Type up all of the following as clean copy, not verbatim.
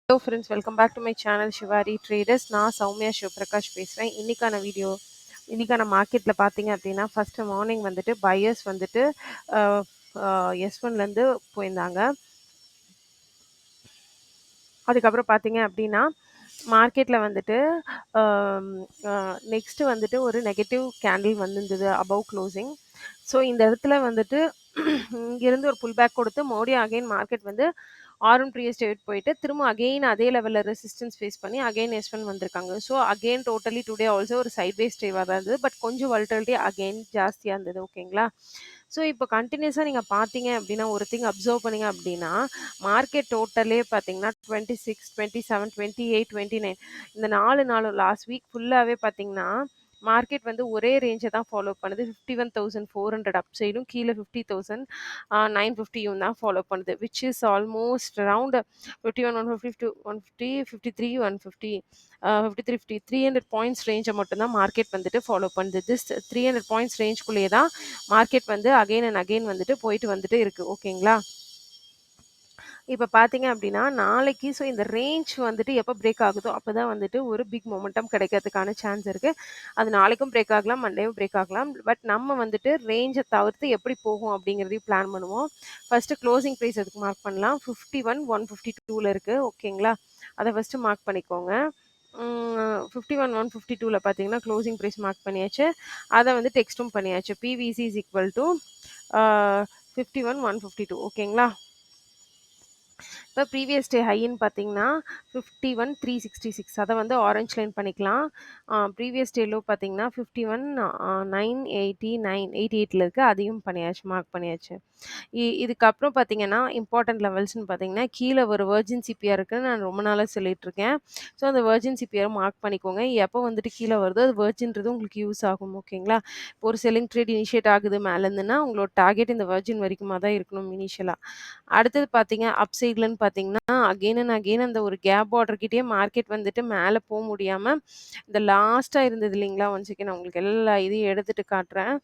Hello friends, welcome back to my channel Shivari traders. நான் சௌமியா சிவபிரகாஷ் பேசுகிறேன். இன்னைக்கான மார்க்கெட்டில் பார்த்தீங்க அப்படின்னா, ஃபஸ்ட்டு மார்னிங் வந்துட்டு பையர்ஸ் வந்துட்டு S1லேருந்து போயிருந்தாங்க. அதுக்கப்புறம் பார்த்தீங்க அப்படின்னா மார்க்கெட்டில் வந்துட்டு நெக்ஸ்ட்டு வந்துட்டு ஒரு நெகட்டிவ் கேண்டில் வந்திருந்தது அபவ் க்ளோசிங். ஸோ இந்த இடத்துல வந்துட்டு இங்கேருந்து ஒரு புல் பேக் கொடுத்து மறுபடியும் அகைன் மார்க்கெட் வந்து ஆர் ப்ரீவியஸ் டேட் போயிட்டு திரும்ப அகெயின் அதே லெவலில் ரெசிஸ்டன்ஸ் ஃபேஸ் பண்ணி அகெயின் S1 வந்திருக்காங்க. So again totally today also ஒரு சைட் வேஸ் டேவாக தான் இருந்தது. பட் கொஞ்சம் வாலட்டிலிட்டி அகெயின் ஜாஸ்தியாக இருந்தது. ஓகேங்களா? ஸோ இப்போ கண்டினியூஸாக நீங்கள் பார்த்தீங்க அப்படின்னா ஒரு திங் அப்சர்வ் பண்ணீங்க அப்படின்னா மார்க்கெட் டோட்டலே பார்த்தீங்கன்னா 26, 27, 28, 29 இந்த 4 நாளும் லாஸ்ட் வீக் ஃபுல்லாகவே பார்த்தீங்கன்னா மார்க்கெட் வந்து ஒரே ரேஞ்சை தான் ஃபாலோ பண்ணுது. 51,400 அப் சைடும் கீழே 50,950யும் தான் ஃபாலோ பண்ணுது. Which is almost around 51, 150, 150, 53, 150, 53, 50, 300 points ரேஞ்சை மட்டும்தான் மார்க்கெட் வந்துட்டு ஃபாலோ பண்ணுது. திஸ் 300 பாயிண்ட்ஸ் ரேஞ்சுக்குள்ளேயே தான் மார்க்கெட் வந்து அகைன் அண்ட் அகைன் வந்துட்டு போயிட்டு வந்துட்டு இருக்குது. ஓகேங்களா? இப்போ பார்த்தீங்க அப்படின்னா நாளைக்கு ஸோ இந்த ரேஞ்ச் வந்துட்டு எப்போ பிரேக் ஆகுதோ அப்போ தான் வந்துட்டு ஒரு பிக் மொமெண்டம் கிடைக்கிறதுக்கான சான்ஸ் இருக்குது. அது நாளைக்கும் பிரேக் ஆகலாம், மண்டேவும் பிரேக் ஆகலாம். பட் நம்ம வந்துட்டு ரேஞ்சை தவிர்த்து எப்படி போகும் அப்படிங்கிறதையும் பிளான் பண்ணுவோம். ஃபஸ்ட்டு க்ளோசிங் ப்ரைஸ் அதுக்கு மார்க் பண்ணலாம். 51,152ல் இருக்குது. ஓகேங்களா? அதை ஃபஸ்ட்டு மார்க் பண்ணிக்கோங்க. 51,152ல் பார்த்தீங்கன்னா க்ளோசிங் ப்ரைஸ் மார்க் பண்ணியாச்சு. அதை வந்து டெக்ஸ்ட்டும் பண்ணியாச்சு. PVC is equal to 51,152. ஓகேங்களா? இப்போ ப்ரீவியஸ் டே ஹைன்னு பார்த்தீங்கன்னா 51,366 அதை வந்து ஆரஞ்ச் லைன் பண்ணிக்கலாம். ப்ரீவியஸ் டே லோ பார்த்தீங்கன்னா 51,988ல் இருக்குது. அதையும் பண்ணியாச்சு, மார்க் பண்ணியாச்சு. இதுக்கப்புறம் பார்த்தீங்கன்னா இம்பார்ட்டன்ட் லெவல்ஸ்னு பார்த்தீங்கன்னா கீழே ஒரு வெர்ஜின் சிபிஆர் இருக்குன்னு நான் ரொம்ப நாளாக சொல்லிட்டு இருக்கேன். ஸோ அந்த வெர்ஜின் சிபிஆர் மார்க் பண்ணிக்கோங்க. எப்போ வந்துட்டு கீழே வருதோ அது வெர்ஜின்றது உங்களுக்கு யூஸ் ஆகும். ஓகேங்களா? இப்போ ஒரு செல்லிங் ட்ரேட் இனிஷியேட் ஆகுது மேலேருந்துன்னா உங்களோட டார்கெட் இந்த வெர்ஜின் வரைக்குமா தான் இருக்கணும் இனிஷியலாக. அடுத்தது பார்த்தீங்க அப் சைட்லன்னு பார்த்தீங்கன்னா அகெயின் அண்ட் அகெயின் அந்த ஒரு கேப் பார்டர்கிட்டயே மார்க்கெட் வந்துட்டு மேலே போக முடியாமல் இந்த லாஸ்ட்டாக இருந்தது இல்லைங்களா? ஒன் செகண்ட் நான் உங்களுக்கு எல்லா இதையும் எடுத்துட்டு காட்டுறேன்.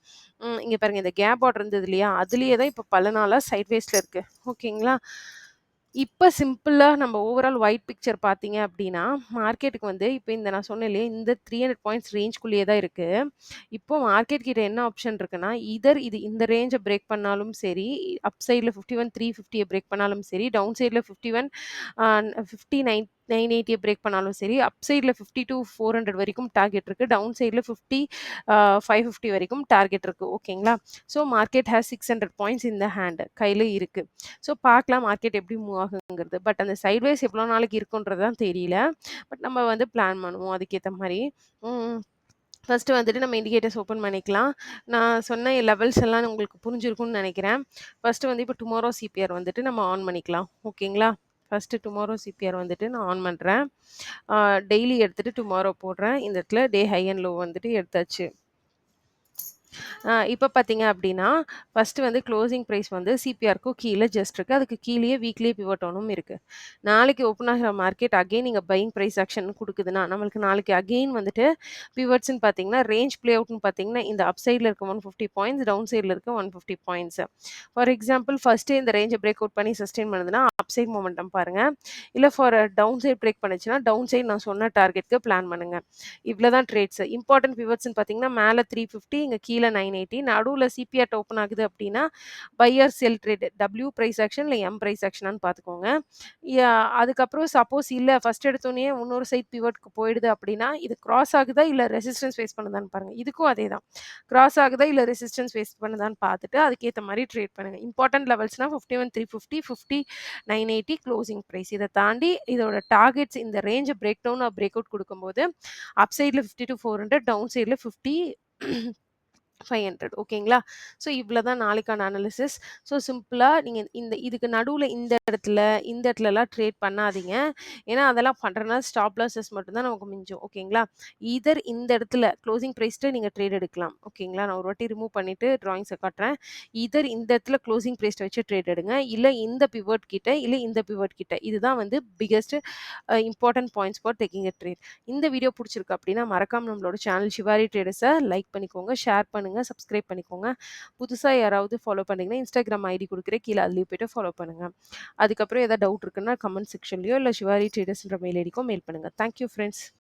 இங்கே பாருங்க, இந்த கேப் பார்டர் இருந்தது இல்லையா? அதுலேயே தான் இப்போ பல நாளாக சைட்வேஸில் இருக்குது. ஓகேங்களா? இப்போ சிம்பிளாக நம்ம ஓவரால் ஒயிட் பிக்சர் பார்த்தீங்க அப்படின்னா மார்க்கெட்டுக்கு வந்து இப்போ இந்த நான் சொன்னேன் இல்லையா இந்த 300 பாயிண்ட்ஸ் ரேஞ்ச்குள்ளேயே தான் இருக்குது. இப்போ மார்க்கெட் கிட்ட என்ன ஆப்ஷன் இருக்குன்னா இது இந்த ரேஞ்சை பிரேக் பண்ணாலும் சரி, அப் சைடில் 51,350 பிரேக் பண்ணாலும் சரி, டவுன் சைடில் 59,980 பிரேக் பண்ணாலும் சரி, அப் சைடில் 52,400 வரைக்கும் டார்கெட் இருக்குது, டவுன் சைடில் 50,550 வரைக்கும் டார்கெட் இருக்குது. ஓகேங்களா? ஸோ மார்க்கெட் ஹேஸ் 600 பாயிண்ட்ஸ் இந்த ஹேண்ட் கையில் இருக்குது. ஸோ பார்க்கலாம் மார்க்கெட் எப்படி மூவ் ஆகுங்கிறது. பட் அந்த சைட்வேஸ் எவ்வளோ நாளைக்கு இருக்குன்றது தான் தெரியல. பட் நம்ம வந்து பிளான் பண்ணுவோம் அதுக்கேற்ற மாதிரி. ஃபஸ்ட்டு வந்துட்டு நம்ம இண்டிகேட்டர்ஸ் ஓப்பன் பண்ணிக்கலாம். நான் சொன்ன லெவல்ஸ் எல்லாம் உங்களுக்கு புரிஞ்சிருக்கும்னு நினைக்கிறேன். ஃபஸ்ட்டு வந்து இப்போ டுமாரோ சிபிஆர் வந்துட்டு நம்ம ஆன் பண்ணிக்கலாம். ஓகேங்களா? ஃபஸ்ட்டு டுமாரோ சிபிஆர் வந்துட்டு நான் ஆன் பண்ணுறேன். டெய்லி எடுத்துகிட்டு டுமாரோ போடுறேன். இந்த இடத்துல டே ஹை அண்ட் லோ வந்துட்டு எடுத்தாச்சு. இப்போ பார்த்தீங்க அப்படின்னா ஃபஸ்ட்டு வந்து க்ளோசிங் ப்ரைஸ் வந்து சிபிஆருக்கும் கீழே ஜஸ்ட் இருக்குது. அதுக்கு கீழேயே வீக்லி பிவட் ஒன்றும் இருக்குது. நாளைக்கு ஓப்பன் ஆகிற மார்க்கெட் அகெயின் நீங்கள் பையிங் ப்ரைஸ் ஆக்ஷன் கொடுக்குதுன்னா நம்மளுக்கு நாளைக்கு அகெயின் வந்துட்டு பிவட்ஸ்ன்னு பார்த்தீங்கன்னா ரேஞ்ச் ப்ளே அவுட்னு பார்த்தீங்கன்னா இந்த அப் சைடில் இருக்க 150 பாயிண்ட்ஸ், டவுன் சைடில் இருக்க 150 பாயிண்ட்ஸ். ஃபார் எக்ஸாம்பிள் ஃபஸ்ட்டே இந்த ரேஞ்சை பிரேக் அவுட் பண்ணி சஸ்டெயின் பண்ணுதுன்னா அப் சைட் மொமெண்டம் பாருங்கள். இல்லை ஃபார் டவுன் சைட் பிரேக் பண்ணுச்சுன்னா டவுன் சைட் நான் சொன்ன டார்கெட்க்கு பிளான் பண்ணுங்கள். இவ்வளோ தான் ட்ரேட்ஸ். இம்பார்ட்டன்ட் பிவட்ஸ்ன்னு பார்த்தீங்கன்னா மேலே 350, இங்கே கீழே 980, நடுவில் சிபிஆர் ஓப்பன் ஆகுது அப்படின்னா பையர் செல் ட்ரேட் டபிள்யூ ப்ரைஸ் ஆக்ஷன் இல்லை எம் ப்ரைஸ் ஆக்ஷனான்னு பார்த்துக்கோங்க. அதுக்கப்புறம் சப்போஸ் இல்லை ஃபஸ்ட் எடுத்தோன்னே இன்னொரு சைட் பிவட்க்கு போயிடுது அப்படின்னா இது கிராஸ் ஆகுதா இல்லை ரெசிஸ்டன்ஸ் ஃபேஸ் பண்ணுதான்னு பாருங்கள். இதுக்கும் அதே தான், கிராஸ் ஆகுதா இல்லை ரெசிஸ்டன்ஸ் ஃபேஸ் பண்ணுதான்னு பார்த்துட்டு அதுக்கேற்ற மாதிரி ட்ரேட் பண்ணுங்கள். இம்பார்ட்டன்ட் லெவல்ஸ்னால் 51,350, 50,980 க்ளோசிங் ப்ரைஸ். இதை தாண்டி இதோட டார்கெட்ஸ் இந்த ரேஞ்சை பிரேக் டவுன் பிரேக் அவுட் கொடுக்கும்போது அப் சைடில் 50,400, டவுன் சைடில் 50,500. ஓகேங்களா? ஸோ இவ்வளோ தான் நாளைக்கான அனாலிசிஸ். ஸோ சிம்பிளாக நீங்கள் இதுக்கு நடுவில் இந்த இடத்துலலாம் ட்ரேட் பண்ணாதீங்க. ஏன்னா அதெல்லாம் பண்ணுறதுனா ஸ்டாப் லாஸஸ் மட்டும்தான் நமக்கு மிஞ்சும். ஓகேங்களா? இந்த இடத்துல க்ளோசிங் ப்ரைஸ்ட்டு நீங்கள் ட்ரேட் எடுக்கலாம். ஓகேங்களா? நான் ஒரு வாட்டி ரிமூவ் பண்ணிவிட்டு ட்ராயிங்ஸை காட்டுறேன். இந்த இடத்துல க்ளோசிங் ப்ரைஸ்ட்டை வச்சு ட்ரேட் எடுங்க, இல்லை இந்த பிவட் கிட்ட, இல்லை இந்த பிவட் கிட்ட. இதுதான் வந்து biggest important points for taking a trade. இந்த வீடியோ பிடிச்சிருக்கு அப்படின்னா மறக்காம நம்மளோட சேனல் ஷிவாரி ட்ரேடர்ஸை லைக் பண்ணிக்கோங்க, ஷேர் பண்ணுங்க. பண்ணுங்க. சப்ஸ்கிரைப் பண்ணிக்கோங்க. புதுசா யாராவது ஃபாலோ பண்ணீங்கன்னா, Instagram ஐடி குடுக்குறேன். கீழ அதிலயும் போயிட்டு ஃபாலோ பண்ணுங்க. அதுக்கப்புறம் ஏதாவது டவுட் இருக்குன்னா கமெண்ட் செக்ஷன்லயோ இல்ல ஷிவாரி ட்ரேடர்ஸ்ன்ற மெயில் ஐடிக்கோ மெயில் பண்ணுங்க. Thank you friends.